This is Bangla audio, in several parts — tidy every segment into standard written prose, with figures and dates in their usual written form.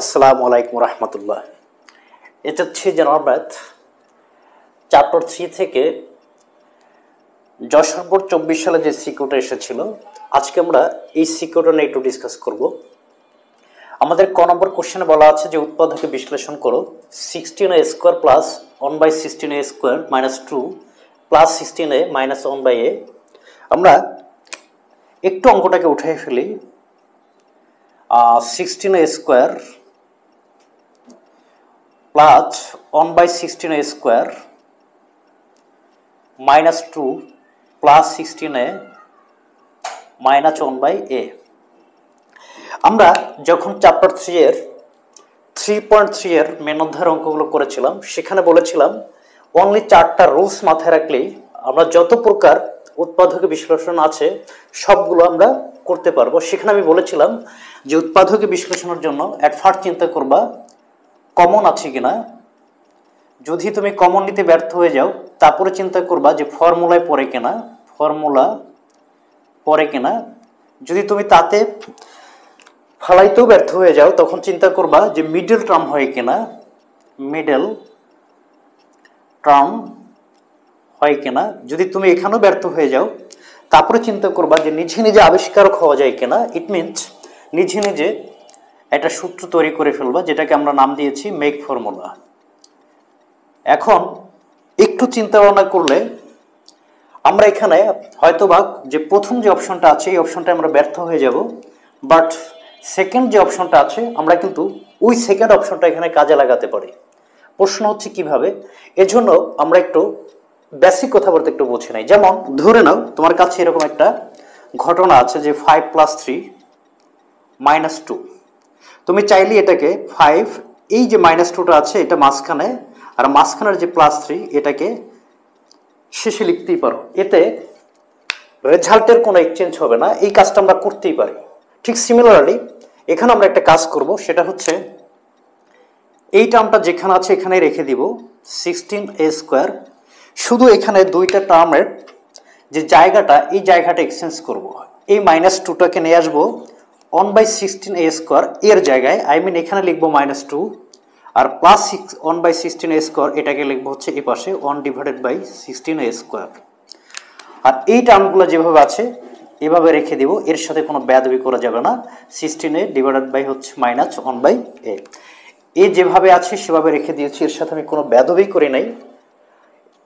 আসসালামু আলাইকুম রহমতুল্লাহ। এটা হচ্ছে জেনারেল ম্যাথ চ্যাপ্টার 3 থেকে যশোর বোর্ড 24 সালে যে সিকিউটা এসেছিল, আজকে আমরা এই সিকিউটা নিয়ে একটু ডিসকাস করব। আমাদের ক নম্বর কোশ্চেনে বলা আছে যে উৎপাদকে বিশ্লেষণ করো 16a square plus 1/16a square minus 2 plus 16a minus 1/a। আমরা একটু অঙ্কটাকে উঠিয়ে ফেলি। 16a square plus 1/16a square minus 2 plus 16a minus 1/a। আমরা যখন চ্যাপ্টার 3 এর 3.3 এর মেন অধ্যায়ের অঙ্কগুলো করেছিলাম, সেখানে বলেছিলাম অনলি 4টা রুলস মাথায় রাখলেই আমরা যত প্রকার উৎপাদকে বিশ্লেষণ আছে সবগুলো আমরা করতে পারবো। সেখানে আমি বলেছিলাম যে উৎপাদকে বিশ্লেষণের জন্য অ্যাট ফার্স্ট চিন্তা করবা কমন আছে কিনা। যদি তুমি কমন নিতে ব্যর্থ হয়ে যাও, তারপরে চিন্তা করবা যে ফর্মুলায় পড়ে কিনা। যদি তুমি তাতে ফালাইতেও ব্যর্থ হয়ে যাও, তখন চিন্তা করবা যে মিডল টার্ম হয় কিনা। যদি তুমি এখানেও ব্যর্থ হয়ে যাও, তারপরে চিন্তা করবা যে নিজে নিজে আবিষ্কারক হওয়া যায় কিনা। ইট মিনস নিজে নিজে একটা সূত্র তৈরি করে ফেলবা, যেটাকে আমরা নাম দিয়েছি মেক ফর্মুলা। এখন একটু চিন্তা ভাবনা করলে আমরা এখানে হয়তোবা যে প্রথম যে অপশনটা আছে এই অপশনটা আমরা ব্যর্থ হয়ে যাব, বাট সেকেন্ড যে অপশনটা আছে আমরা কিন্তু ওই সেকেন্ড অপশনটা এখানে কাজে লাগাতে পারি। প্রশ্ন হচ্ছে কিভাবে। এজন্য আমরা একটু বেসিক কথাবার্তা একটু বুঝে নেই। যেমন ধরে নাও তোমার কাছে এরকম একটা ঘটনা আছে যে 5 + 3 - 2। তুমি চাইলে এটাকে 5, এই যে -2টা আছে এটা মাঝখানে, আর মাঝখানের যে +3 এটাকে শেষে লিখতেই পারো। এতে রেজাল্টের কোনো এক্সচেঞ্জ হবে না। এই কাজটা আমরা করতেই পারি। ঠিক সিমিলারলি এখানে আমরা একটা কাজ করব, সেটা হচ্ছে এই টার্মটা যেখানে আছে এখানে রেখে দিব 16a স্কোয়ার। শুধু এখানে দুইটা টার্মের যে জায়গাটা, এই জায়গাটা এক্সচেঞ্জ করব। এই -2টাকে নিয়ে আসবো 1/16a স্কোয়ার এর জায়গায়, আই মিন এখানে লিখবো -2, আর প্লাস 1/16a স্কোয়ার এটাকে লিখবো হচ্ছে এই পাশে 1/16a স্কোয়ার। আর এই টার্মগুলো যেভাবে আছে এভাবে রেখে দেব, এর সাথে কোনো বেয়াদবি করা যাবে না। 16a হচ্ছে -1/a। এ যেভাবে আছে সেভাবে রেখে দিয়েছি, এর সাথে আমি কোনো বেয়াদবি করি নাই।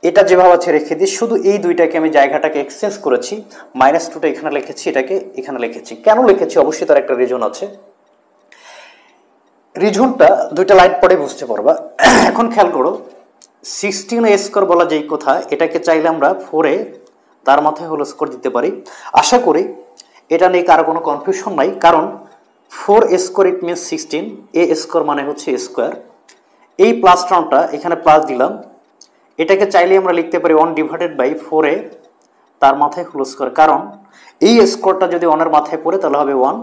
এটা যেভাবে আছে রেখে দিই, শুধু এই দুইটাকে আমি জায়গাটাকে এক্সচেঞ্জ করেছি। -2টা এখানে লিখেছি, এটাকে এখানে লিখেছি। কেন লিখেছি অবশ্যই তার একটা রিজন আছে। রিজনটা দুইটা লাইন পরে বুঝতে পারবা। এখন খেয়াল করো, 16a স্কোয়ার বলা যেই কথা, এটাকে চাইলে আমরা 4a তার মাথায় হোল স্কোয়ার দিতে পারি। আশা করি এটা নিয়ে কারো কোনো কনফিউশন নাই, কারণ 4a square it means 16, a square মানে হচ্ছে a স্কোয়ার। এই প্লাস টার্মটা এখানে প্লাস দিলাম, এটাকে চাইলে আমরা লিখতে পারি 1/4a তার মাথায় হোল স্কোয়ার। কারণ এই স্কোয়ারটা যদি 1 এর মাথায় পড়ে তাহলে হবে 1,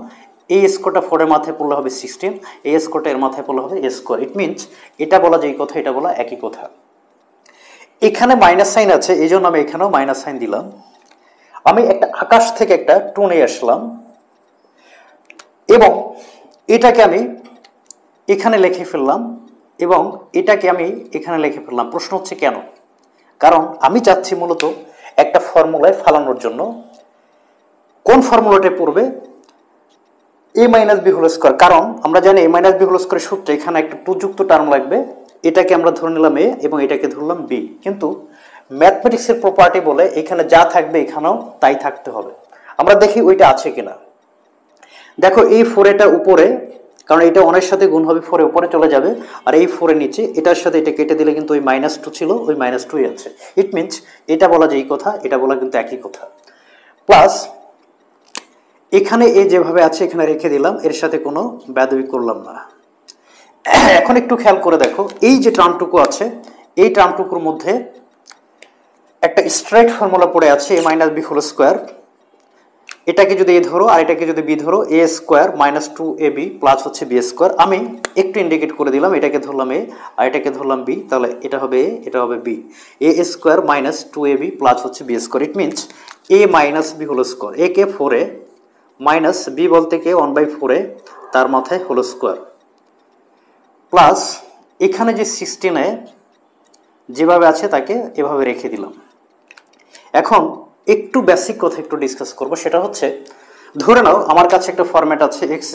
এই স্কোয়ারটা 4 এর মাথায় পড়লে হবে 16, এই স্কোয়ারটা এর মাথায় পড়লে হবে a স্কোয়ার। ইট মিনস এটা বলা যেই কথা এটা বলা একই কথা। এখানে মাইনাস সাইন আছে, এই জন্য আমি এখানেও মাইনাস সাইন দিলাম। আমি একটা আকাশ থেকে একটা 2 নিয়ে আসলাম এবং এটাকে আমি এখানে লিখে ফেললাম এবং এটাকে আমি এখানে লিখে ফেললাম। প্রশ্ন হচ্ছে কেন? কারণ আমি চাচ্ছি মূলত একটা ফর্মুলায় ফালানোর জন্য। কোন ফর্মুলাটা পড়বে? a - b whole square. কারণ আমরা জানি a - b হোল স্কোয়ারের সূত্রে এখানে একটা 2 যুক্ত টার্ম লাগবে। এটাকে আমরা ধরে নিলাম a এবং এটাকে ধরলাম b। কিন্তু ম্যাথমেটিক্সের প্রপার্টি বলে এখানে যা থাকবে এখানেও তাই থাকতে হবে। আমরা দেখি ওইটা আছে কিনা। দেখো এই 4এটা উপরে, কারণ এটা 1 এর সাথে গুণ হবে 4 উপরে চলে যাবে, আর এই 4 এর নিচে এটার সাথে এটা কেটে দিলে কিন্তু ওই -2 ছিল, ওই -2ই আছে। ইট মিনস এটা বলা যেই কথা এটা বলা কিন্তু একই কথা। প্লাস এখানে এ যেভাবে আছে এখানে রেখে দিলাম, এর সাথে কোনো বেয়াদবি করলাম না। এখন একটু খেয়াল করে দেখো, এই যে টার্মটুকু আছে এই টার্মটুকুর মধ্যে একটা স্ট্রেট ফর্মুলা পড়ে আছে a - b হোল স্কোয়ার। এটাকে যদি এ ধরো আর এটাকে যদি বি ধরো, a স্কোয়ার -2ab প্লাস হচ্ছে b স্কোয়ার। আমি একটু ইন্ডিকেট করে দিলাম, এটাকে ধরলাম a আর এটাকে ধরলাম b, তাহলে এটা হবে a, এটা হবে b। a square -2ab plus হচ্ছে b square. It means a - b whole square. a কে 4a মাইনাস b বলতে কে 1/4a তার মাথায় হোল স্কোয়ার। প্লাস এখানে যে 16 যেভাবে আছে তাকে এভাবে রেখে দিলাম। এখন একটু বেসিক কথা একটু ডিসকাস করব, সেটা হচ্ছে ধরে নাও আমার কাছে একটা ফরম্যাট আছে এক্স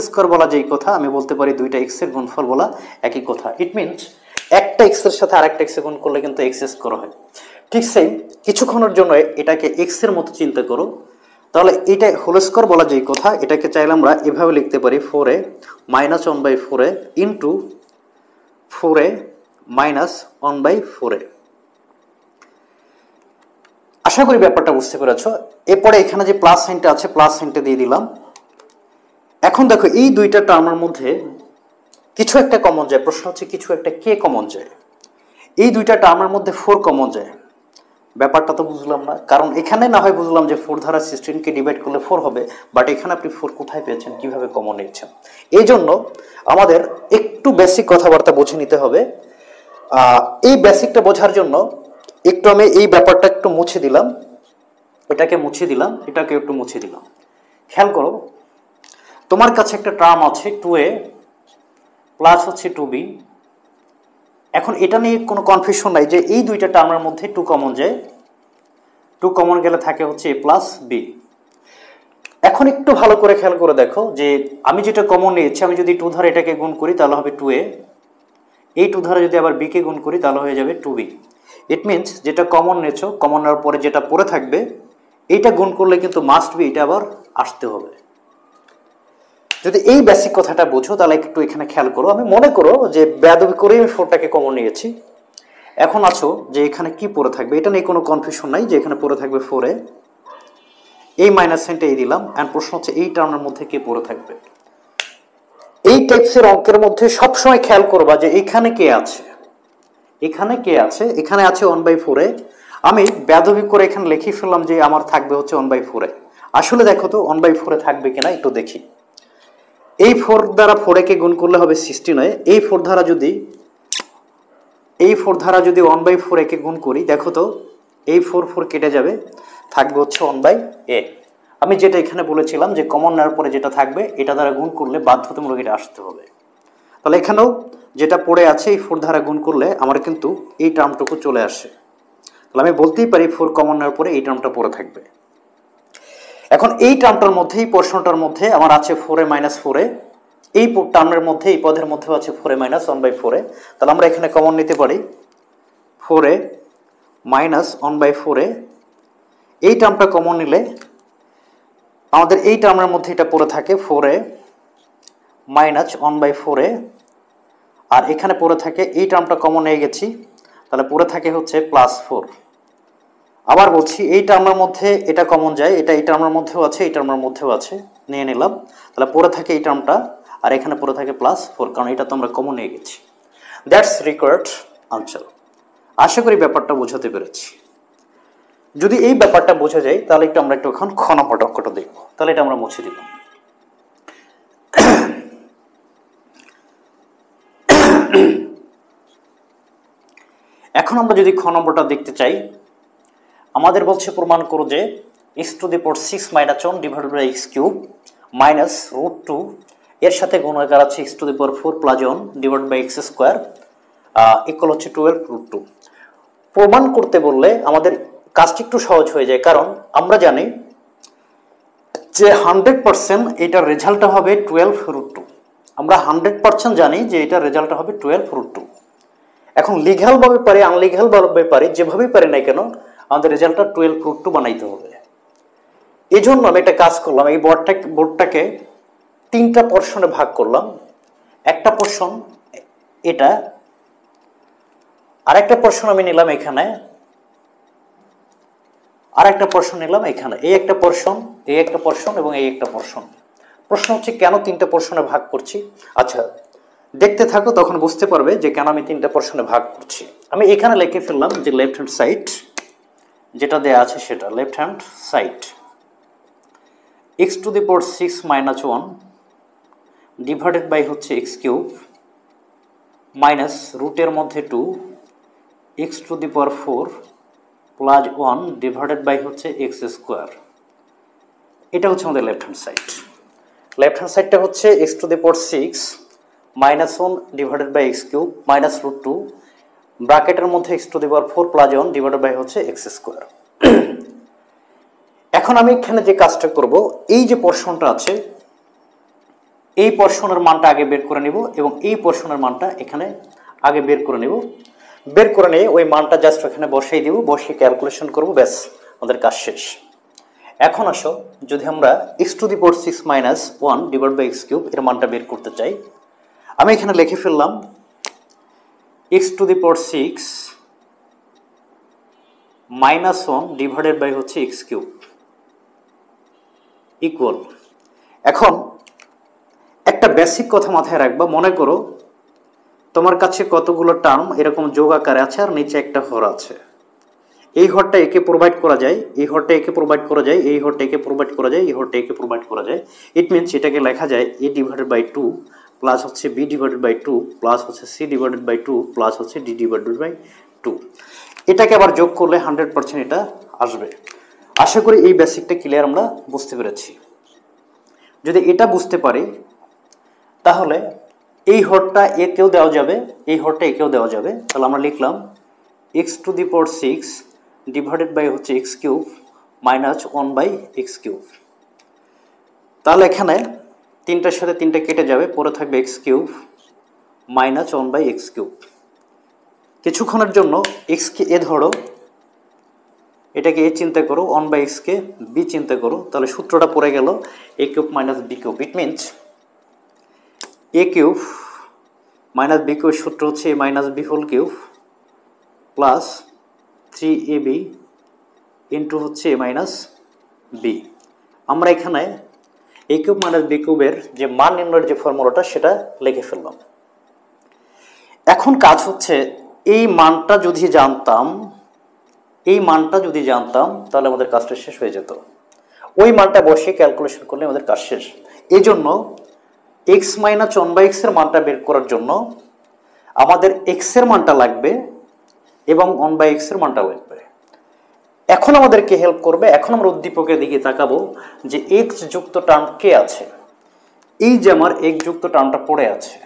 স্কোয়ার বলা যেই কথা আমি বলতে পারি দুইটা এক্স এর গুণফল বলা একই কথা। ইট মিনস একটা এক্স এর সাথে আরেকটা এক্স এর গুণ করলে কিন্তু এক্স স্কোয়ার হয়। ঠিক সেম কিছুক্ষণের জন্য এটাকে এক্স এর মতো চিন্তা করো, তাহলে এটা হোল স্কোয়ার বলা যেই কথা এটাকে চাইলে আমরা এভাবে লিখতে পারি 4a minus 1/4a into 4a minus 1/4a। আশা করি ব্যাপারটা বুঝতে পেরেছ। এরপরে এখানে যে প্লাস সাইনটা আছে প্লাস সাইনটা দিয়ে দিলাম। এখন দেখো এই দুইটা টার্মের মধ্যে কিছু একটা কমন যায়, প্রশ্ন হচ্ছে কিছু একটা কে কমন যায়। এই দুইটা টার্মের মধ্যে 4 কমন যায়, ব্যাপারটা তো বুঝলাম না। কারণ এখানে না হয় বুঝলাম যে 4 দ্বারা 16কে ডিভাইড করলে 4 হবে, বাট এখানে আপনি 4 কোথায় পেয়েছেন, কিভাবে কমন নিচ্ছেন? এই জন্য আমাদের একটু বেসিক কথাবার্তা বুঝে নিতে হবে। এই বেসিকটা বোঝার জন্য একটু আমি এই ব্যাপারটা একটু মুছে দিলাম, এটাকে মুছে দিলাম, এটাকে একটু মুছে দিলাম। খেয়াল করো, তোমার কাছে একটা টার্ম আছে 2a প্লাস হচ্ছে 2b। এখন এটা নিয়ে কোনো কনফিউশন নাই যে এই দুইটা টার্মের মধ্যে 2 কমন যায়, 2 কমন গেলে থাকে হচ্ছে a প্লাস b। এখন একটু ভালো করে খেয়াল করে দেখো যে আমি যেটা কমন নিয়েছি, আমি যদি 2 ধারা এটাকে গুণ করি তাহলে হবে 2a, এই 2 ধারা যদি আবার b কে গুণ করি তাহলে হয়ে যাবে 2b। ইট মিনস যেটা কমন নিয়েছো, কমন নেওয়ার পরে যেটা পড়ে থাকবে এইটা গুণ করলে কিন্তু মাস্ট বি এটা আবার আসতে হবে। যদি এই বেসিক কথাটা বুঝো তাহলে একটু এখানে খেয়াল করো। আমি মনে করো যে বেয়াদবি করে আমি 4টাকে কমন নিয়েছি, এখন আছো যে এখানে কি পড়ে থাকবে, এটা নিয়ে কোনো কনফিউশন নাই যে এখানে পড়ে থাকবে 4a, এই মাইনাস সাইনটা এই দিলাম। এন্ড প্রশ্ন হচ্ছে এই টার্মের মধ্যে কে পড়ে থাকবে। এই টাইপসের অঙ্কের মধ্যে সবসময় খেয়াল করবা যে এখানে কে আছে, এখানে কে আছে, এখানে আছে 1/4a। আমি বেয়াদবি করে এখানে লিখে ফেললাম যে আমার থাকবে হচ্ছে 1/4a। আসলে দেখো তো 1/4a থাকবে কিনা একটু দেখি। এই 4 দ্বারা 4a কে গুণ করলে হবে 16। এই 4 দ্বারা যদি 1/4a কে গুণ করি, দেখো তো এই 4 কেটে যাবে, থাকবে হচ্ছে 1/a। আমি যেটা এখানে বলেছিলাম যে কমন নেওয়ার পরে যেটা থাকবে এটা দ্বারা গুণ করলে বাধ্যতামূলক এটা আসতে হবে। তাহলে এখানেও যেটা পড়ে আছে এই 4 দ্বারা গুণ করলে আমার কিন্তু এই টার্মটুকু চলে আসে। তাহলে আমি বলতেই পারি 4 কমন নেওয়ার পরে এই টার্মটা পড়ে থাকবে। এখন এই টার্মটার মধ্যে, এই পোর্শনটার মধ্যে আমার আছে 4a মাইনাস 4a, এই টার্মের মধ্যে এই পদের মধ্যেও আছে 4a মাইনাস 1/4a। তাহলে আমরা এখানে কমন নিতে পারি 4a মাইনাস 1/4a। এই টার্মটা কমন নিলে আমাদের এই টার্মের মধ্যে এটা পড়ে থাকে 4a মাইনাস 1/4a, আর এখানে পড়ে থাকে এই টার্মটা কমন নিয়ে গেছি, তাহলে পড়ে থাকে হচ্ছে প্লাস 4। আবার বলছি এই টার্মের মধ্যে এটা কমন যায়, এটা এই টার্মের মধ্যেও আছে, এই টার্মের মধ্যেও আছে, নিয়ে নিলাম। তাহলে পড়ে থাকে এই টার্মটা, আর এখানে পড়ে থাকে প্লাস 4, কারণ এটা তো আমরা কমন নিয়ে গেছি। That's required answer. আশা করি ব্যাপারটা বোঝাতে পেরেছি। যদি এই ব্যাপারটা বোঝা যায় তাহলে একটু আমরা একটু এখন খ নম্বর অঙ্কটা দেখব। তাহলে এটা আমরা মুছে দিলাম। এখন আমরা যদি খ নম্বরটা দেখতে চাই, আমাদের বলছে প্রমাণ করো যে x⁻6 - 1 divided by x³ minus √2 এর সাথে গুণাকার আছে x⁴ + 1 divided by x² equal হচ্ছে 12√2। প্রমাণ করতে বললে আমাদের কাজটি একটু সহজ হয়ে যায়, কারণ আমরা জানি যে 100% এটার রেজাল্টটা হবে 12√2। আমরা 100% জানি যে এটার রেজাল্টটা হবে 12√2। এখন লিগ্যাল ভাবে পারি, আনলিগ্যাল ভাবে পারি, যেভাবেই পারি না কেন আমাদের রেজাল্টটা 12√2 বানাইতে হবে। এই জন্য আমি একটা কাজ করলাম, এই বোর্ডটাকে 3টা পোর্শনে ভাগ করলাম। একটা পোর্শন এটা, আরেকটা পোর্শন আমি নিলাম এখানে, আরেকটা পোর্শন নিলাম এখানে। এই একটা পোর্শন, এই একটা পোর্শন এবং এই একটা পোর্শন। প্রশ্ন হচ্ছে কেন 3টা পোর্শনে ভাগ করছি। আচ্ছা দেখতে থাকো, তখন বুঝতে পারবে যে কেন আমি 3টা পোর্শনে ভাগ করছি। আমি এখানে লিখে ফেললাম যে লেফট হ্যান্ড সাইড যেটা দেয়া আছে সেটা left hand side x⁻6 - 1 divided by হচ্ছে x³ মাইনাস রুটের মধ্যে 2 x⁴ + 1 ডিভাইডেড বাই হচ্ছে x²। এটা হচ্ছে আমাদের left hand side. Left hand সাইডটা হচ্ছে x⁻6 -1 divided by x cube minus root 2 ব্র্যাকেটের মধ্যে x to the power 4 plus 1 divided by হচ্ছে x স্কোয়ার। এখন আমি এখানে যে কাজটা করব, এই যে পোরশনটা আছে এই পোরশনের মানটা আগে বের করে নিব এবং এই পোরশনের মানটা এখানে আগে বের করে নিব। বের করে নিয়ে ওই মানটা জাস্ট এখানে বসিয়ে দিব, বসিয়ে ক্যালকুলেশন করব, ব্যাস আমাদের কাজ শেষ। এখন আসো, যদি আমরা x to the power 6 minus 1 divide by x cube এর মানটা বের করতে চাই, আমি এখানে লিখে ফেললাম x to the power 6 minus 1 divided by হচ্ছে এক্স কিউব ইকুয়াল। এখন একটা বেসিক কথা মাথায় রাখবা, মনে করো তোমার কাছে কতগুলো টার্ম এরকম যোগ আকারে আছে আর নিচে একটা হর আছে। এই হরটা একে প্রোভাইড করা যায়, এই হরটা একে প্রোভাইড করা যায়, এই হরটা একে প্রোভাইড করা যায়, এই হরটা একে প্রোভাইড করা যায়। ইট মিনস এটাকে লেখা যায় a ডিভাইডেড বাই 2 প্লাস হচ্ছে b ডিভাইডেড বাই 2 প্লাস হচ্ছে c ডিভাইডেড বাই 2 প্লাস হচ্ছে d ডিভাইডেড বাই 2। এটাকে আবার যোগ করলে 100% এটা আসবে। আশা করি এই বেসিকটা ক্লিয়ার আমরা বুঝতে পেরেছি। যদি এটা বুঝতে পারি তাহলে এই হরটা একেও দেওয়া যাবে, এই হরটা একেও দেওয়া যাবে। তাহলে আমরা লিখলাম x to the power 6 divided by হচ্ছে x cube minus 1 by x cube. তাহলে এখানে তিনটার সাথে তিনটা কেটে যাবে, পরে থাকবে x cube minus 1 by x cube. কিছুক্ষণের জন্য এক্সকে এ ধরো, এটাকে এ চিন্তা করো, 1 বাই এক্সকে বি চিন্তা করো, তাহলে সূত্রটা পড়ে গেল a cube minus b cube. It means a cube minus b cube সূত্র হচ্ছে a minus b whole cube plus 3ab into হচ্ছে এ মাইনাস বি। আমরা এখানে এ কিউব মাইনাস বি কিউবের যে মান নির্ণয়ের যে ফর্মুলাটা সেটা লিখে ফেললাম। এখন কাজ হচ্ছে এই মানটা যদি জানতাম, এই মানটা যদি জানতাম তাহলে আমাদের কাজটা শেষ হয়ে যেত। ওই মানটা বসে ক্যালকুলেশন করলে আমাদের কাজ শেষ। এই জন্য এক্স মাইনাস 1 বাই এক্স এর মানটা বের করার জন্য আমাদের এক্স এর মানটা লাগবে এবং 1 বাই এক্স এর মানটা লাগবে। এখন আমাদেরকে হেল্প করবে, এখন আমরা উদ্দীপকের দিকে তাকাবো যে এক্স যুক্ত টার্ম কে আছে। এই যে আমার এক্স যুক্ত টার্মটা পড়ে আছে,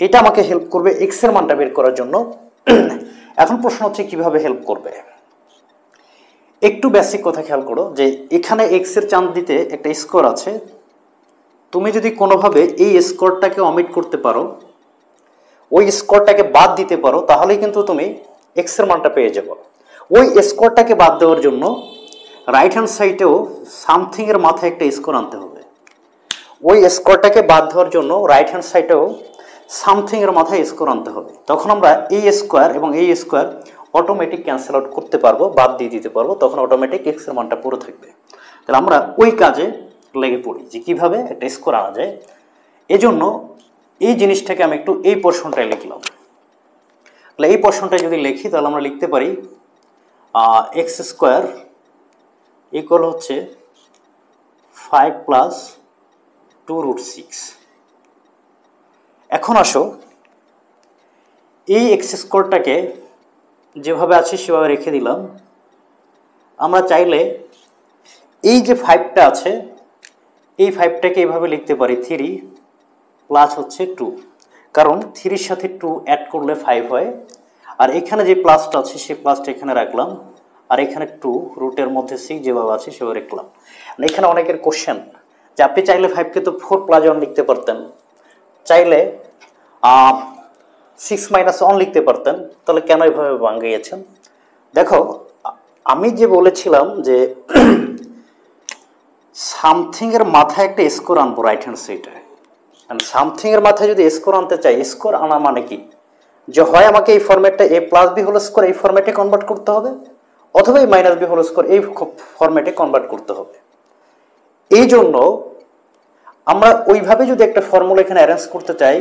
এটা আমাকে হেল্প করবে এক্স এর মানটা বের করার জন্য। এখন প্রশ্ন হচ্ছে কিভাবে হেল্প করবে। একটু বেসিক কথা খেয়াল করো যে এখানে এক্স এর চাঁদ দিতে একটা স্কোর আছে। তুমি যদি কোনোভাবে এই স্কোরটাকে অমিট করতে পারো, ওই স্কোরটাকে বাদ দিতে পারো, তাহলেই কিন্তু তুমি এক্স এর মানটা পেয়ে যাবো। ওই স্কোরটাকে বাদ দেওয়ার জন্য রাইট হ্যান্ড সাইডেও সামথিং এর মাথায় একটা স্কোর আনতে হবে। ওই স্কোরটাকে বাদ দেওয়ার জন্য রাইট হ্যান্ড সাইডেও সামথিং এর মাথায় স্কোর আনতে হবে। তখন আমরা এই স্কোয়ার এবং এই স্কোয়ার অটোমেটিক ক্যান্সেল আউট করতে পারবো, বাদ দিয়ে দিতে পারবো, তখন অটোমেটিক এক্স এর মানটা পুরো থাকবে। তাহলে আমরা ওই কাজে লেগে পড়ি যে কিভাবে একটা স্কোর আনা যায়। এজন্য এই জিনিসটাকে আমি একটু এই পোর্শনটায় লিখলাম। তাহলে এই পোর্শনটা যদি লিখি তাহলে আমরা লিখতে পারি এক্স স্কোয়ার ইকুয়াল হচ্ছে 5 প্লাস 2 রুট 6। এখন আসো এই এক্স স্কোয়ারটাকে যেভাবে আছে সেভাবে রেখে দিলাম। আমরা চাইলে এই যে 5টা আছে এই 5টাকে এইভাবে লিখতে পারি 3 প্লাস হচ্ছে 2, কারণ 3-র সাথে 2 অ্যাড করলে 5 হয়। আর এখানে যে প্লাসটা আছে সেই প্লাসটা এখানে রাখলাম, আর এখানে 2 রুটের মধ্যে 6 যেভাবে আছে সেভাবে রাখলাম। এখানে অনেকের কোশ্চেন যে আপনি চাইলে 5কে তো 4 প্লাস 1 লিখতে পারতেন, চাইলে 6 মাইনাস 1 লিখতে পারতেন, তাহলে কেন এভাবে ভাঙিয়েছেন? দেখো, আমি যে বলেছিলাম যে সামথিং এর মাথায় একটা স্কোর আনবো রাইট হ্যান্ড সাইডে। সামথিং এর মাথায় যদি স্কোর আনতে চাই, স্কোর আনা মানে কি, যে হয় আমাকে এই ফরম্যাটটা এ প্লাস বি হোল স্কোর এই ফরম্যাটে কনভার্ট করতে হবে, অথবা এই মাইনাস বি হোল স্কোর এই ফরম্যাটে কনভার্ট করতে হবে। এই জন্য আমরা ওইভাবে যদি একটা ফর্মুলা এখানে অ্যারেঞ্জ করতে চাই,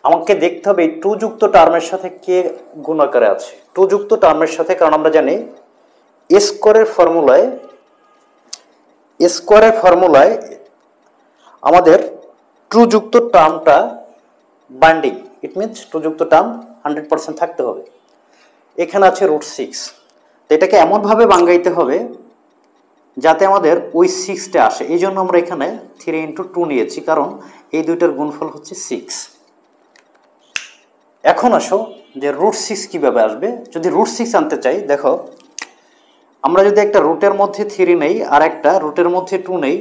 আমাকে দেখতে হবে এই 2 যুক্ত টার্মের সাথে কে গুণ আকারে আছে। 2 যুক্ত টার্মের সাথে, কারণ আমরা জানি স্কোয়ারের ফর্মুলায় আমাদের 2 যুক্ত টার্মটা বাইন্ডিং। ইট মিনস 2 যুক্ত টার্ম 100% থাকতে হবে। এখানে আছে √6, তো এটাকে এমনভাবে ভাঙাইতে হবে যাতে আমাদের ওই 6টা আসে। এই জন্য আমরা এখানে 3 ইন্টু 2 নিয়েছি, কারণ এই দুইটার গুণফল হচ্ছে 6। এখন আসো যে √6 কীভাবে আসবে। যদি √6 আনতে চাই, দেখো আমরা যদি একটা রুটের মধ্যে 3 নেই আর একটা রুটের মধ্যে 2 নেই,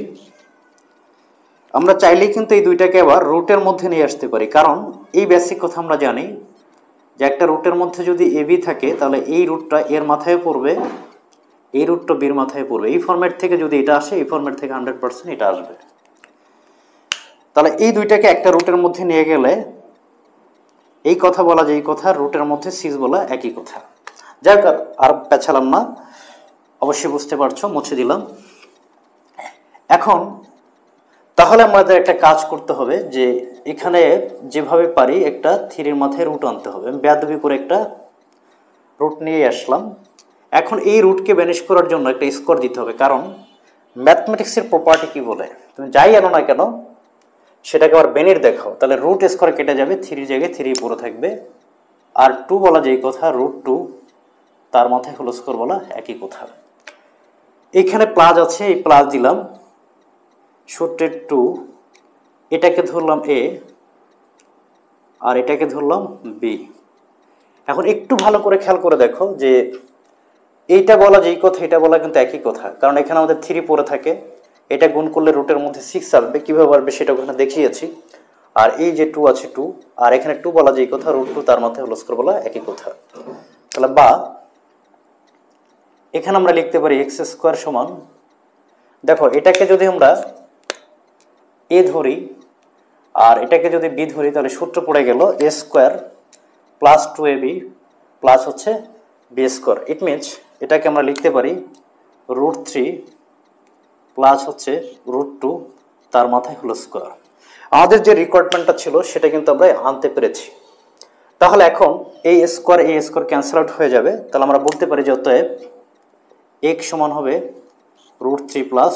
আমরা চাইলেই কিন্তু এই দুইটাকে আবার রুটের মধ্যে নিয়ে আসতে পারি। কারণ এই বেসিক কথা আমরা জানি যে একটা রুটের মধ্যে যদি AB থাকে তাহলে এই রুটটা এর মাথায় পড়বে, এই রুটটা বির মাথায় পড়বে। এই ফরম্যাট থেকে যদি এটা আসে, এই ফরম্যাট থেকে 100% এটা আসবে। তাহলে এই দুইটাকে একটা রুটের মধ্যে নিয়ে গেলে এই কথা বলা যায়, এই কথা রুটের মধ্যে 6 বলা একই কথা। যাক, আর পেছালাম না, অবশ্যই বুঝতে পারছো, মুছে দিলাম। এখন তাহলে আমাদের একটা কাজ করতে হবে যে এখানে যেভাবে পারি একটা 3-এর মাথায় রুট আনতে হবে। আমি বেয়াদবি করে একটা রুট নিয়ে আসলাম। এখন এই রুটকে ভ্যানিশ করার জন্য একটা স্কোয়ার দিতে হবে, কারণ ম্যাথমেটিক্সের প্রপার্টি কি বলে, তুমি যাই আনো না কেন সেটাকে আবার বেনির দেখাও, তাহলে রুট স্কোয়ার কেটে যাবে, 3 জায়গায় 3 পুরো থাকবে। আর 2 বলা যেই কথা, √2 তার মাথায় হোল স্কোয়ার বলা একই কথা। এইখানে প্লাস আছে, এই প্লাস দিলাম, সূত্রের 2, এটাকে ধরলাম A আর এটাকে ধরলাম B। এখন একটু ভালো করে খেয়াল করে দেখো যে এইটা বলা যেই কথা এটা বলা কিন্তু একই কথা, কারণ এখানে আমাদের 3 পড়ে থাকে, এটা গুণ করলে রুটের মধ্যে 6 আসবে। কীভাবে আসবে সেটা ওখানে দেখিয়েছি। আর এই যে 2 আছে 2, আর এখানে 2 বলা যেই কথা, √2 তার মাথায় হোল স্কোয়ার বলা একই কথা। তাহলে বা এখানে আমরা লিখতে পারি x² সমান, দেখো এটাকে যদি আমরা A ধরি আর এটাকে যদি B ধরি, তাহলে সূত্র পড়ে গেল A² প্লাস 2AB প্লাস হচ্ছে B²। ইট মিনস এটাকে আমরা লিখতে পারি √3 প্লাস হচ্ছে √2 তার মাথায় হোল স্কোয়ার। আমাদের যে রিকোয়ারমেন্টটা ছিল সেটা কিন্তু আমরা আনতে পেরেছি। তাহলে এখন এই স্কোয়ার এই স্কোয়ার ক্যান্সেল আউট হয়ে যাবে। তাহলে আমরা বলতে পারি যে অতএব x সমান হবে √3 প্লাস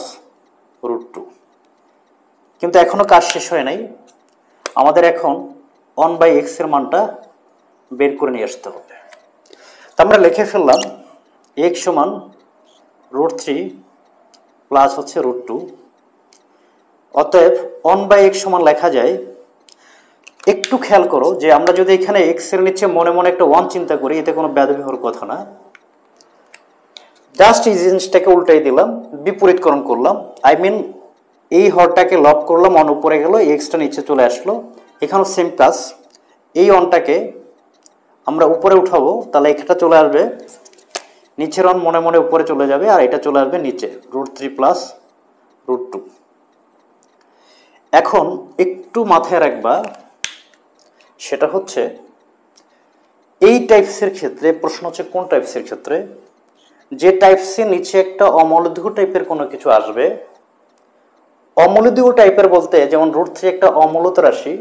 √2। কিন্তু এখনো কাজ শেষ হয় নাই, আমাদের এখন 1/x এর মানটা বের করে নিয়ে আসতে হবে। তা আমরা লিখে ফেললাম x সমান √3 প্লাস হচ্ছে √2। অতএব 1/x সমান লেখা যায়, একটু খেয়াল করো যে আমরা যদি এখানে x এর নিচে মনে মনে একটা 1 চিন্তা করি, এতে কোনো বেয়াদবি হওয়ার কথা না। জাস্ট এই জিনিসটাকে উল্টাই দিলাম, বিপরীতকরণ করলাম। আই মিন এই হরটাকে লব করলাম, 1 উপরে গেল, এক্সটা নিচে চলে আসলো। এখানেও সেম কাজ, এই 1টাকে আমরা উপরে উঠাবো, তাহলে একটা চলে আসবে, নিচের 1 মনে মনে উপরে চলে যাবে, আর এটা চলে আসবে নিচে, √3 প্লাস √2। এখন একটু মাথায় রাখবা, সেটা হচ্ছে এই টাইপসের ক্ষেত্রে প্রশ্ন হচ্ছে কোন টাইপসের ক্ষেত্রে, যে টাইপসের নিচে একটা অমূলদীয় টাইপের কোনো কিছু আসবে। অমূলদীয় টাইপের বলতে যেমন √3 একটা অমূলত রাশি,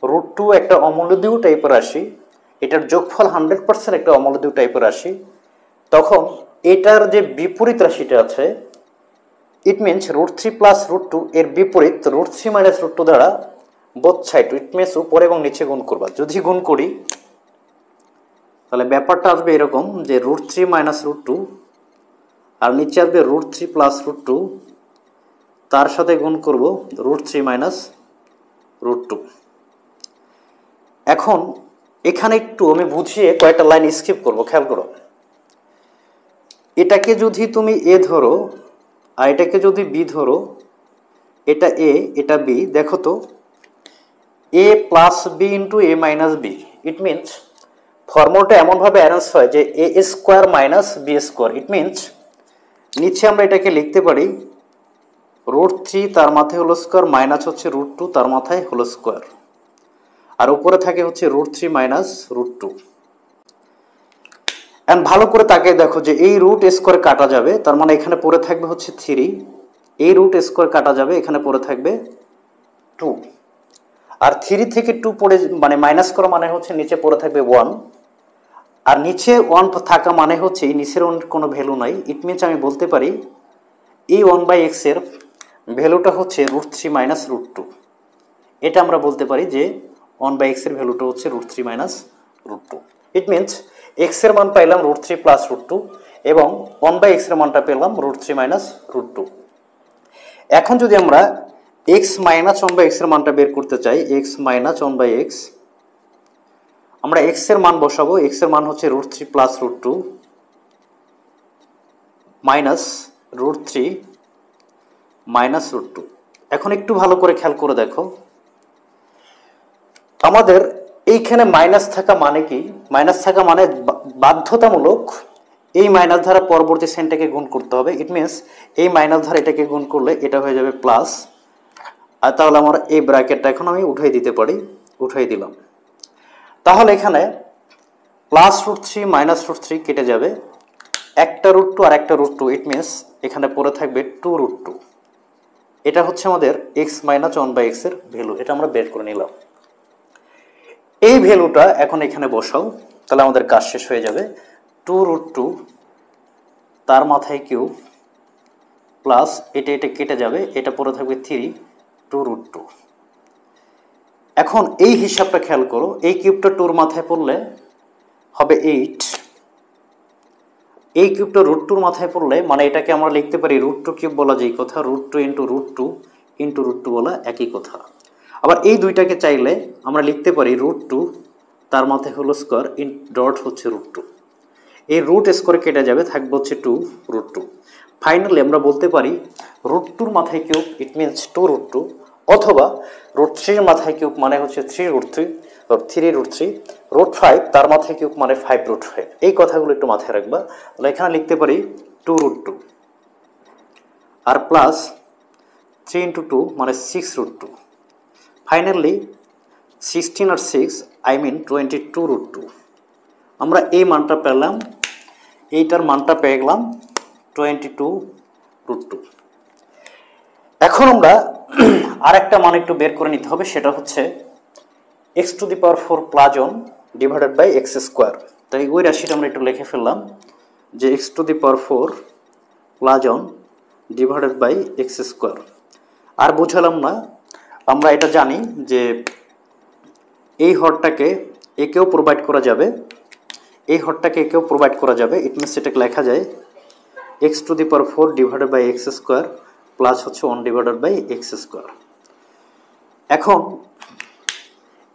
√2 একটা অমূলদীয় টাইপের রাশি, এটার যোগফল 100% একটা অমূলদীয় টাইপের রাশি, তখন এটার যে বিপরীত রাশিটা আছে, ইট মিনস √3 প্লাস √2 এর বিপরীত √3 মাইনাস √2 দ্বারা বোথ সাইড, ইট মিনস উপরে এবং নিচে গুণ করবা। যদি গুণ করি তাহলে ব্যাপারটা আসবে এরকম যে √3 মাইনাস √2 আর নিচে আসবে √3 প্লাস √2, তার সাথে গুণ করব √3 মাইনাস √2। এখন এখানে একটু আমি বুঝিয়ে কয়েকটা লাইন স্কিপ করব, খেয়াল করো। এটাকে যদি তুমি A ধরো আর এটাকে যদি B ধরো, এটা A এটা B, দেখো তো A plus B into A minus B। It means ফর্মুলাটা এমনভাবে অ্যারেঞ্জ হয় যে A² minus B²। It means নিচে আমরা এটাকে লিখতে পারি √3 তার মাথায় হোল স্কোয়ার মাইনাস হচ্ছে √2 তার মাথায় হোল স্কোয়ার, আর উপরে থাকে হচ্ছে √3 মাইনাস √2। এন্ড ভালো করে তাকিয়ে দেখো যে এই √² কাটা যাবে, তার মানে এখানে পড়ে থাকবে হচ্ছে 3, এই √² কাটা যাবে, এখানে পড়ে থাকবে 2, আর 3 থেকে 2 পড়ে মানে মাইনাস করা মানে হচ্ছে নিচে পড়ে থাকবে 1, আর নিচে 1 থাকা মানে হচ্ছে এই নিচের কোনো ভ্যালু নাই। ইট মিনস আমি বলতে পারি এই 1/x এর ভ্যালুটা হচ্ছে √3 মাইনাস √2। এটা আমরা বলতে পারি যে 1/x এর ভ্যালুটা হচ্ছে √3 মাইনাস √2। ইট মিনস x এর মান পাইলাম √3 প্লাস √2, এবং 1/x এর মানটা পেলাম √3 মাইনাস √2। এখন যদি আমরা x মাইনাস 1/x এর মানটা বের করতে চাই, x মাইনাস 1/x, আমরা x এর মান বসাবো। x এর মান হচ্ছে √3 প্লাস √2 মাইনাস √3 মাইনাস √2। এখন একটু ভালো করে খেয়াল করে দেখো, আমাদের এইখানে মাইনাস থাকা মানে কি? মাইনাস থাকা মানে বাধ্যতামূলক এই মাইনাস দ্বারা পরবর্তী সাইনটাকে গুণ করতে হবে। ইট মিনস এই মাইনাস দ্বারা এটাকে গুণ করলে এটা হয়ে যাবে প্লাস, আর তাহলে আমার এই ব্র্যাকেটটা এখন আমি উঠাই দিতে পারি, উঠাই দিলাম। তাহলে এখানে প্লাস √3 মাইনাস √3 কেটে যাবে, একটা √2 আর একটা √2, ইট মিনস এখানে পড়ে থাকবে 2√2। এটা হচ্ছে আমাদের x মাইনাস 1/x এর ভ্যালু, এটা আমরা বের করে নিলাম। এই ভ্যালুটা এখন এখানে বসাও, তাহলে আমাদের কাজ শেষ হয়ে যাবে। 2√2 তার মাথায় কিউব প্লাস এটা কেটে যাবে, এটা পড়ে থাকবে 3 2√2। এখন এই হিসাবটা খেয়াল করো, এই কিউবটা 2 এর মাথায় পড়লে হবে 8, এই কিউবটা √2 এর মাথায় পড়লে মানে এটাকে আমরা লিখতে পারি √2 কিউব বলা যেই কথা, √2 ইন্টু √2 ইন্টু √2 বলা একই কথা। আবার এই দুইটাকে চাইলে আমরা লিখতে পারি √2 তার মাথায় হলো স্কোয়ার ইন ডট হচ্ছে √2, এই রুট স্কোয়ার কেটে যাবে, থাকবে হচ্ছে 2√2। ফাইনালি আমরা বলতে পারি √2 এর মাথায় কিউব ইট মিনস 2√2, অথবা √3 এর মাথায় কিউব মানে হচ্ছে 3√3, √5 তার মাথায় কিউব মানে 5√5। এই কথাগুলো একটু মাথায় রাখবা। তাহলে এখানে লিখতে পারি 2√2 আর প্লাস 3 ইন্টু 2 মানে 6√2। ফাইনালি 16 আর 6 আই মিন 22√2। আমরা এই মানটা পেলাম, এইটার মানটা পেয়ে গেলাম 22√2। এখন আমরা আরেকটা মান একটু বের করে নিতে হবে, সেটা হচ্ছে x⁴ plus 1 divided by x²। তাই ওই রাশিটা আমরা একটু লিখে ফেললাম যে x⁴ plus 1 divided by x²। আর বুঝালাম না, আমরা এটা জানি যে এই হরটাকে একেও প্রোভাইড করা যাবে, এই হরটাকে একেও প্রোভাইড করা যাবে। ইট মিনস এটাকে লেখা যায় x⁴ divided by x² plus হচ্ছে 1 ডিভাইডেড বাই x²। এখন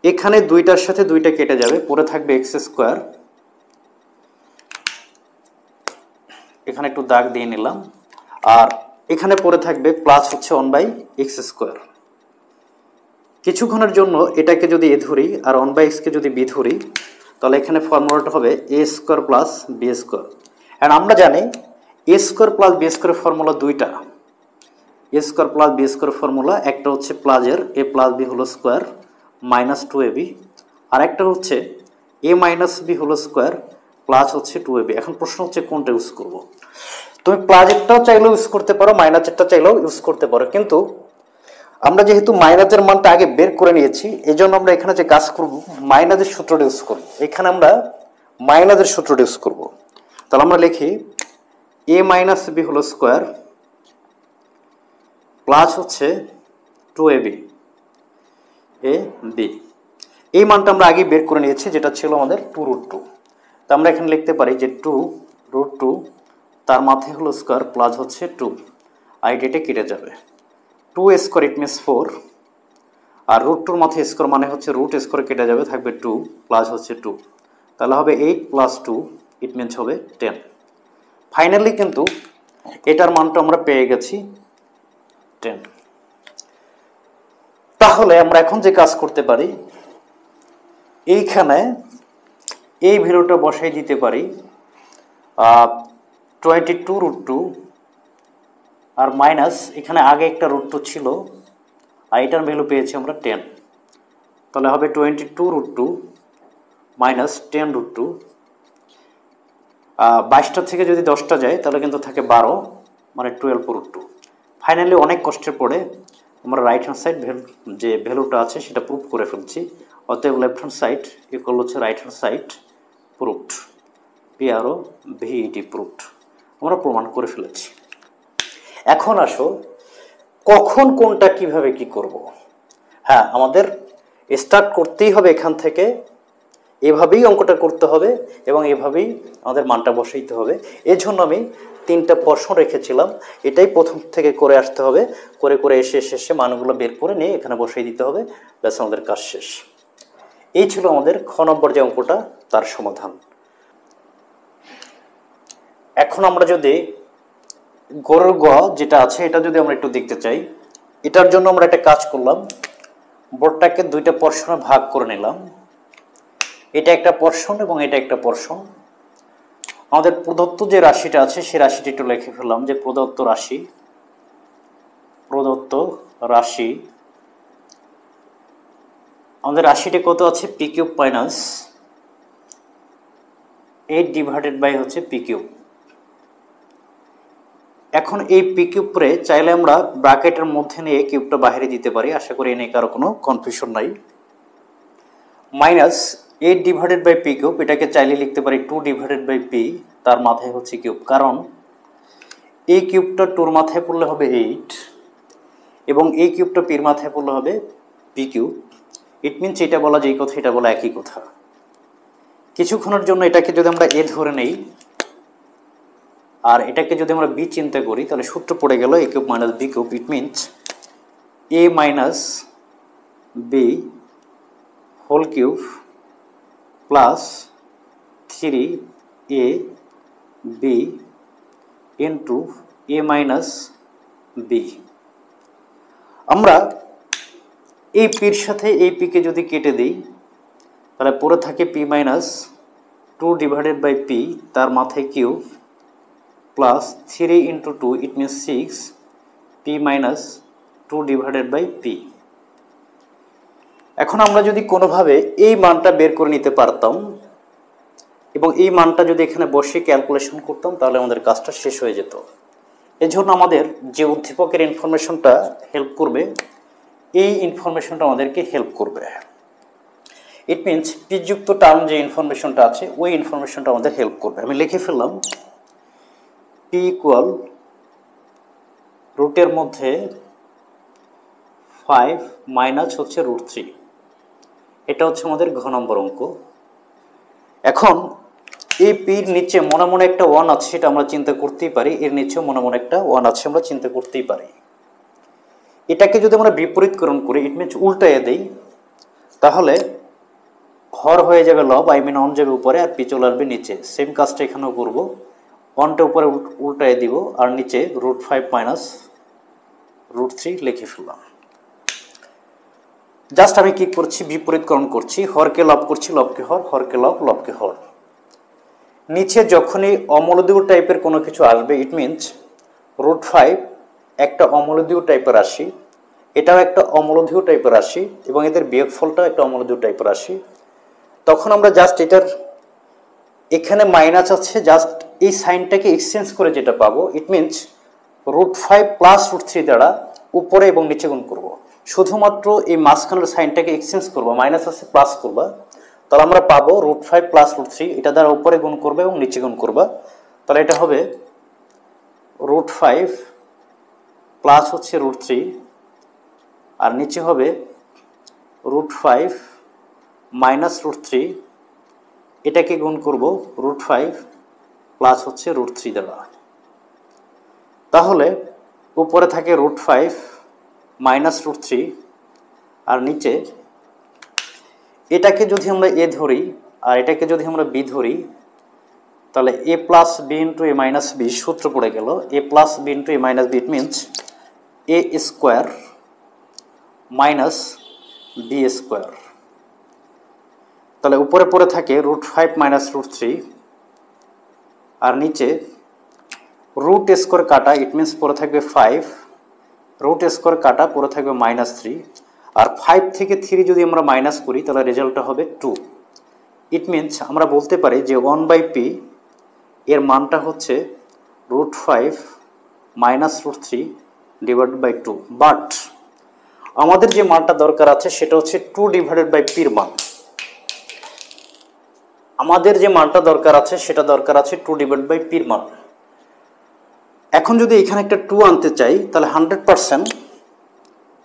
এখানে দুইটার সাথে দুইটা কেটে যাবে, পরে থাকবে x², এখানে একটু দাগ দিয়ে নিলাম, আর এখানে পরে থাকবে প্লাস হচ্ছে 1/x²। কিছুক্ষণের জন্য এটাকে যদি এ ধরি আর 1/x কে যদি বি ধরি, তাহলে এখানে ফর্মুলাটা হবে a² প্লাস b²। আর আমরা জানি a² প্লাস b² ফর্মুলা দুইটা, a² প্লাস b² ফর্মুলা একটা হচ্ছে প্লাসের a plus b whole square minus 2ab, আর একটা হচ্ছে a minus b whole square plus হচ্ছে 2ab। এখন প্রশ্ন হচ্ছে কোনটা ইউজ করব? তুমি প্লাসেরটাও চাইলেও ইউজ করতে পারো, মাইনাসেরটা চাইলেও ইউজ করতে পারো, কিন্তু আমরা যেহেতু মাইনাসের মানটা আগে বের করে নিয়েছি, এই জন্য আমরা এখানে যে কাজ করব মাইনাসের সূত্রটা ইউজ করব। এখানে আমরা মাইনাসের সূত্রটা ইউজ করব। তাহলে আমরা লিখি a minus b whole square plus হচ্ছে 2ab a b। এই মানটা আমরা আগে বের করে নিয়েছি, যেটা ছিল আমাদের 2√2। তো আমরা এখানে লিখতে পারি যে 2√2 তার মাথায় হলো স্কোয়ার প্লাস হচ্ছে 2, আর এটা কেটে যাবে 2² ইট মিনস 4, আর √2 মাথায় স্কোয়ার মানে হচ্ছে √² কেটে যাবে, থাকবে 2 প্লাস হচ্ছে 2, তাহলে হবে 8 প্লাস 2 ইট মিনস হবে 10। ফাইনালি কিন্তু এটার মানটা আমরা পেয়ে গেছি 10। তাহলে আমরা এখন যে কাজ করতে পারি, এইখানে এই ভ্যালুটা বসাই দিতে পারি 22√2 আর মাইনাস এখানে আগে একটা √2 ছিল, আর এটার ভ্যালু পেয়েছি আমরা 10। তাহলে হবে 22√2 মাইনাস 10√2। 22টা থেকে যদি 10টা যায় তাহলে কিন্তু থাকে 12, মানে 12√2। ফাইনালি অনেক কষ্টের পরে আমরা রাইট হ্যান্ড সাইড যে ভ্যালুটা আছে সেটা প্রুভ করে ফেলছি। অতএব লেফট হ্যান্ড সাইড ইকুয়াল হচ্ছে right hand side proved, PROVED proved, আমরা প্রমাণ করে ফেলেছি। এখন আসো কখন কোনটা কিভাবে কি করব। হ্যাঁ, আমাদের স্টার্ট করতেই হবে এখান থেকে, এভাবেই অঙ্কটা করতে হবে এবং এভাবেই আমাদের মানটা বসাইতে হবে। এজন্য আমি 3টা প্রশ্ন রেখেছিলাম, এটাই প্রথম থেকে করে আসতে হবে, করে করে এসে মানগুলো বের করে নিয়ে এখানে বসাই দিতে হবে, ব্যাস আমাদের কাজ শেষ। এই ছিল আমাদের খ নম্বর যে অঙ্কটা, তার সমাধান। এখন আমরা যদি গড়ের গ যেটা আছে এটা যদি আমরা একটু দেখতে চাই, এটার জন্য আমরা একটা কাজ করলাম, বোর্ডটাকে 2টা পোরশনে ভাগ করে নিলাম। এটা একটা পোরশন এবং এটা একটা পোরশন। আমাদের প্রদত্ত যে রাশিটা আছে সেই রাশিটা একটু লিখে ফেললাম, যে প্রদত্ত রাশি আমাদের রাশিটা কত আছে, p cube minus 8 divided by হচ্ছে পি কিউব। এখন এই পি কিউব পরে চাইলে আমরা ব্র্যাকেটের মধ্যে নিয়ে কিউবটা বাইরে দিতে পারি, আশা করি এনে কারো কোনো কনফিউশন নাই। Minus 8 divided by p cube, এটাকে চাইলে লিখতে পারি 2 ডিভাইডেড বাই পি, তার মাথায় হচ্ছে কিউব, কারণ এই কিউবটা 2-র মাথায় পড়লে হবে 8 এবং এই কিউবটা পির মাথায় পড়লে হবে পি কিউব। ইট মিনস এটা বলা যে কথা এটা বলা একই কথা। কিছুক্ষণের জন্য এটাকে যদি আমরা এ ধরে নেই আর এটাকে যদি আমরা বি চিন্তা করি, তাহলে সূত্র পড়ে গেল a cube minus b cube. It means a minus b whole cube plus 3 a b into a minus b. আমরা এই পির সাথে এই পিকে যদি কেটে দিই তাহলে পরে থাকে p minus 2 divided by p, তার মাথায় cube plus 3 into 2, it means 6 p minus 2 divided by p. এখন আমরা যদি কোনোভাবে এই মানটা বের করে নিতে পারতাম এবং এই মানটা যদি এখানে বসে ক্যালকুলেশন করতাম তাহলে আমাদের কাজটা শেষ হয়ে যেত। এজন্য আমাদের যে উদ্দীপকের ইনফরমেশনটা হেল্প করবে, এই ইনফরমেশনটা আমাদেরকে হেল্প করবে। ইট মিনস পিযুক্ত টার্ম যে ইনফরমেশনটা আছে ওই ইনফরমেশনটা আমাদের হেল্প করবে। আমি লিখে ফেললাম পি ইকুয়াল রুটের মধ্যে 5 মাইনাস হচ্ছে √3। এটা হচ্ছে আমাদের ঘ নম্বর অঙ্ক। এখন এই পির নিচে মনে মনে একটা 1 আছে, সেটা আমরা চিন্তা করতেই পারি, এর নিচেও মনে মনে একটা 1 আছে, আমরা চিন্তা করতেই পারি। এটাকে যদি আমরা বিপরীতকরণ করি, ইট মিনস উল্টায় দেই, তাহলে হর হয়ে যাবে লব, আই মিন অন যাবে উপরে আর পি চলে আসবে নিচে। সেম কাজটা এখানেও করবো, 1টা উপরে উল্টায় দিব আর নিচে √5 মাইনাস √3 লিখে ফেললাম। জাস্ট আমি কি করছি, বিপরীতকরণ করছি, হরকে লব করছি, লবকে হর, হরকে লব, লবকে হর। নিচে যখনই অমূলদীয় টাইপের কোনো কিছু আসবে, ইট মিনস √5 একটা অমূলদীয় টাইপের রাশি, এটাও একটা অমূলদীয় টাইপের রাশি এবং এদের বিয়োগফলটাও একটা অমূলদীয় টাইপের রাশি, তখন আমরা জাস্ট এটার এখানে মাইনাস আছে, জাস্ট এই সাইনটাকে এক্সচেঞ্জ করে যেটা পাবো, ইট মিনস √5 প্লাস √3 দ্বারা উপরে এবং নিচে গুণ করব। শুধুমাত্র এই মাঝখানের সাইনটাকে এক্সচেঞ্জ করবো, মাইনাস আছে প্লাস করবা, তাহলে আমরা পাবো √5 প্লাস √3, এটা দ্বারা উপরে গুণ করবে এবং নিচে গুণ করবা, তাহলে এটা হবে √5 প্লাস হচ্ছে √3 আর নিচে হবে √5 মাইনাস √3, এটাকে গুণ করব √5 প্লাস হচ্ছে √3 দ্বারা। তাহলে উপরে থাকে √5 মাইনাস √3 আর নিচে এটাকে যদি আমরা এ ধরি আর এটাকে যদি আমরা বি ধরি, তাহলে a plus b into a minus b, সূত্র পড়ে গেল a plus b into a minus b, it means a square minus b square. তাহলে উপরে পড়ে থাকে √5 মাইনাস √3 আর নিচে রুট স্কোয়ার কাটা, ইট মিনস পড়ে থাকবে 5, রুট স্কোয়ার কাটা পড়ে থাকবে -3 আর 5 থেকে 3 যদি আমরা মাইনাস করি তাহলে রেজাল্টটা হবে 2। ইট মিনস আমরা বলতে পারি যে 1/p এর মানটা হচ্ছে √5 মাইনাস √3 ডিভাইডেড বাই 2, বাট আমাদের যে মানটা দরকার আছে সেটা হচ্ছে 2 ডিভাইডেড বাই p এর মান। আমাদের যে মানটা দরকার আছে সেটা দরকার আছে 2 ডিভাইডেড বাই p এর মান। এখন যদি এখানে একটা 2 আনতে চাই তাহলে 100%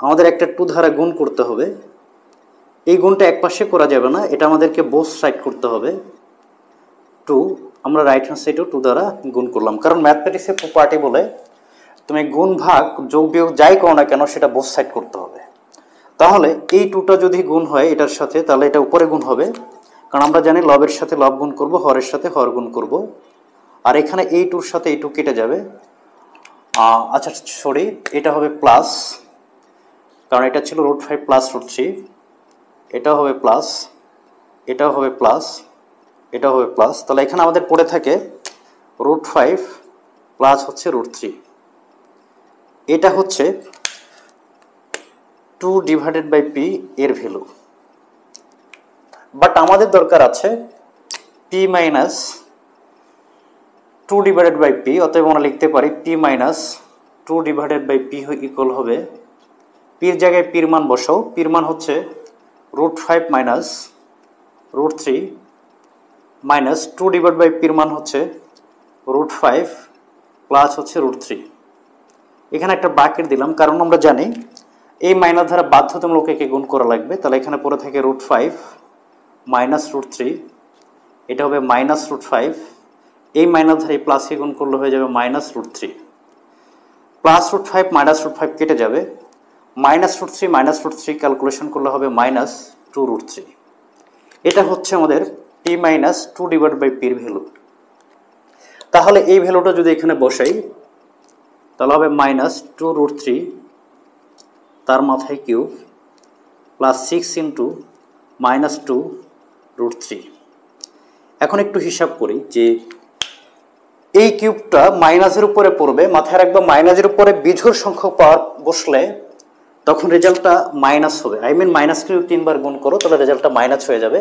আমাদের একটা 2 দ্বারা গুণ করতে হবে, এই গুণটা এক পাশে করা যাবে না, এটা আমাদেরকে বোথ সাইড করতে হবে। 2 আমরা রাইট হ্যান্ড সাইডেও 2 দ্বারা গুণ করলাম, কারণ ম্যাথমেটিক্সের প্রপার্টি বলে তুমি গুণ ভাগ যোগ বিয়োগ যাই করো না কেন সেটা বোথ সাইড করতে হবে। তাহলে এই 2টা যদি গুণ হয় এটার সাথে, তাহলে এটা উপরে গুণ হবে, কারণ আমরা জানি লবের সাথে লব গুণ করব, হরের সাথে হর গুণ করব। আর এখানে এই 2-র সাথে এই 2 কেটে যাবে। আচ্ছা সরি, এটা হবে প্লাস, কারণ এটা ছিল √5 প্লাস √3, এটাও হবে প্লাস, এটাও হবে প্লাস, এটাও হবে প্লাস। তাহলে এখানে আমাদের পড়ে থাকে √5 প্লাস হচ্ছে √3, এটা হচ্ছে 2/p এর ভ্যালু। বাট আমাদের দরকার আছে p মাইনাস 2/p, অতএব আমরা লিখতে পারি p মাইনাস 2/p ইকুয়াল হবে, p এর জায়গায় p এর মান বসাও, p এর মান হচ্ছে √5 মাইনাস √3 মাইনাস 2/p এর মান হচ্ছে √5 প্লাস হচ্ছে √3। এখানে একটা ব্র্যাকেট দিলাম, কারণ আমরা জানি এই মাইনাস দ্বারা বাধ্যতামূলক একে গুণ করা লাগবে। তাহলে এখানে পড়ে থাকে √5 মাইনাস √3, এটা হবে মাইনাস √5, এই মাইনাস ধারে প্লাসে গুণ করলে হয়ে যাবে মাইনাস √3, প্লাস √5 মাইনাস √5 কেটে যাবে, মাইনাস √3 মাইনাস √3 ক্যালকুলেশন করলে হবে মাইনাস 2√3। এটা হচ্ছে আমাদের p মাইনাস 2/p এর ভ্যালু। তাহলে এই ভ্যালুটা যদি এখানে বসাই তাহলে হবে মাইনাস 2√3 তার মাথায় কিউব প্লাস 6 ইন্টু মাইনাস 2√3। এখন একটু হিসাব করি যে এই কিউবটা মাইনাসের উপরে পড়বে, মাথায় রাখবে মাইনাসের উপরে বিজোড় সংখ্যক পাওয়ার বসলে তখন রেজাল্টটা মাইনাস হবে। আই মিন মাইনাসকে 3বার গুণ করো তাহলে রেজাল্টটা মাইনাস হয়ে যাবে।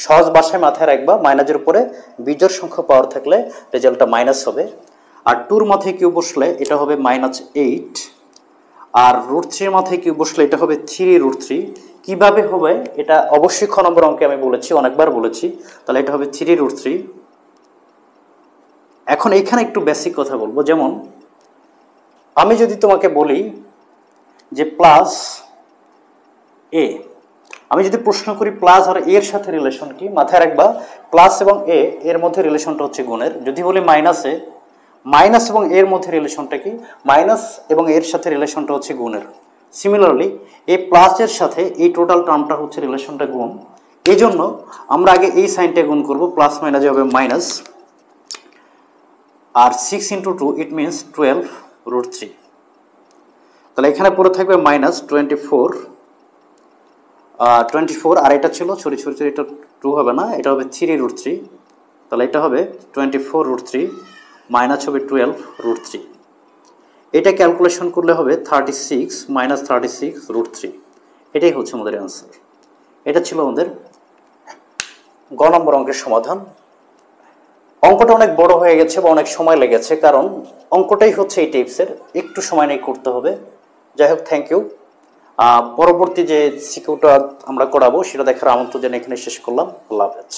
সহজ ভাষায় মাথায় রাখবা মাইনাসের উপরে বিজোড় সংখ্যক পাওয়ার থাকলে রেজাল্টটা মাইনাস হবে। আর 2-র মাথায় কিউব বসলে এটা হবে -8, আর √3 মাথায় কিউব বসলে এটা হবে 3√3। কিভাবে হবে এটা অবশ্যই খ নম্বর অঙ্কে আমি বলেছি, অনেকবার বলেছি। তাহলে এটা হবে 3√3। এখন এইখানে একটু বেসিক কথা বলবো, যেমন আমি যদি তোমাকে বলি যে প্লাস এ, আমি যদি প্রশ্ন করি প্লাস আর এর সাথে রিলেশন কি, মাথায় রাখবা প্লাস এবং এর মধ্যে রিলেশনটা হচ্ছে গুণের। যদি বলি মাইনাসে, মাইনাস এবং এর মধ্যে রিলেশনটা কি, মাইনাস এবং এর সাথে রিলেশনটা হচ্ছে গুণের। সিমিলারলি এই প্লাসের সাথে এই টোটাল টার্মটা হচ্ছে রিলেশনটা গুণ। এই জন্য আমরা আগে এই সাইনটা গুণ করব, প্লাস মাইনাসে হবে মাইনাস, আর 6 ইন্টু 2 ইট মিনস 12√3। তাহলে এখানে পড়ে থাকবে মাইনাস 24, আর এটা ছিল সরি এটা 2 হবে না, এটা হবে 3√3। তাহলে এটা হবে 24√3 মাইনাস হবে 12√3। এটা ক্যালকুলেশন করলে হবে 36 মাইনাস 36√3। এটাই হচ্ছে আমাদের অ্যান্সার। এটা ছিল আমাদের গ নম্বর অঙ্কের সমাধান। অঙ্কটা অনেক বড় হয়ে গেছে বা অনেক সময় লেগেছে, কারণ অঙ্কটাই হচ্ছে এই টাইপসের, একটু সময় নিয়ে করতে হবে। যাই হোক, থ্যাংক ইউ। পরবর্তী যে সিকিউটা আমরা করাবো সেটা দেখার আমন্ত্রণ জানিয়ে এখানে শেষ করলাম। আল্লাহ হাফেজ।